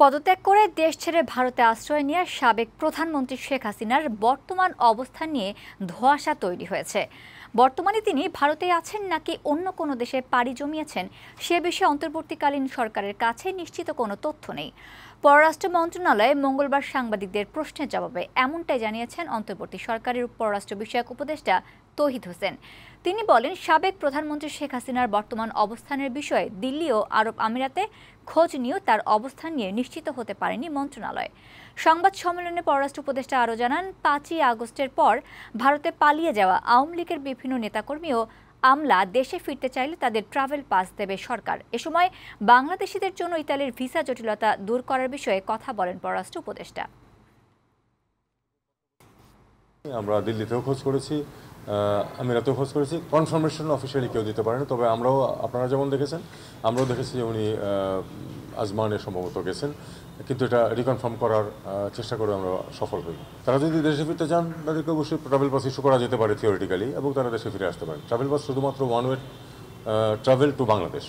পদত্যাগ করে দেশ ছেড়ে ভারতে আশ্রয় নিয়ে সাবেক প্রধানমন্ত্রী শেখ হাসিনার বর্তমান অবস্থান নিয়ে ধোঁয়াশা তৈরি হয়েছে। বর্তমানে তিনি ভারতেই আছেন নাকি অন্য কোনো দেশে পাড়ি জমিয়েছেন সে বিষয়ে অন্তর্বর্তীকালীন সরকারের কাছে নিশ্চিত কোনো তথ্য নেই। পররাষ্ট্র মন্ত্রণালয়ে মঙ্গলবার সাংবাদিকদের প্রশ্নের জবাবে এমনটাই জানিয়েছেন অন্তর্বর্তী সরকারের পররাষ্ট্র বিষয়ক উপদেষ্টা তৌহিদ হোসেন। তিনি বলেন, সাবেক প্রধানমন্ত্রী শেখ হাসিনার বর্তমান অবস্থানের বিষয়ে দিল্লি ও আরব আমিরাতে খোঁজ নিয়েও তার অবস্থান নিয়ে নিশ্চিত হতে পারেনি মন্ত্রণালয়। সংবাদ সম্মেলনে পররাষ্ট্র উপদেষ্টা আরও জানান, 5ই আগস্টের পর ভারতে পালিয়ে যাওয়া আওয়ামী লীগের বিভিন্ন নেতাকর্মী ও আমলা দেশে ফিরতে চাইলে তাদের ট্রাভেল পাস দেবে সরকার। এ সময় বাংলাদেশিদের জন্য ইতালির ভিসা জটিলতা দূর করার বিষয়ে কথা বলেন পররাষ্ট্র উপদেষ্টা। আমরা দিল্লিতেও খোঁজ করেছি, আমিরাতেও খোঁজ করেছি, কনফার্মেশন অফিসিয়ালি কেউ দিতে পারেনি। তবে আপনারা যেমন দেখেছেন, আমরাও দেখেছি যে উনি আজমানে সম্ভবত গেছেন, কিন্তু এটা রিকনফার্ম করার চেষ্টা করে আমরা সফল হই। তারা যদি দেশে ফিরতে চান তাদেরকে অবশ্যই ট্রাভেল পাস ইস্যু করা যেতে পারে থিওরিটিক্যালি, এবং তারা দেশে ফিরে আসতে পারেন। ট্রাভেল পাস শুধুমাত্র one way travel to Bangladesh.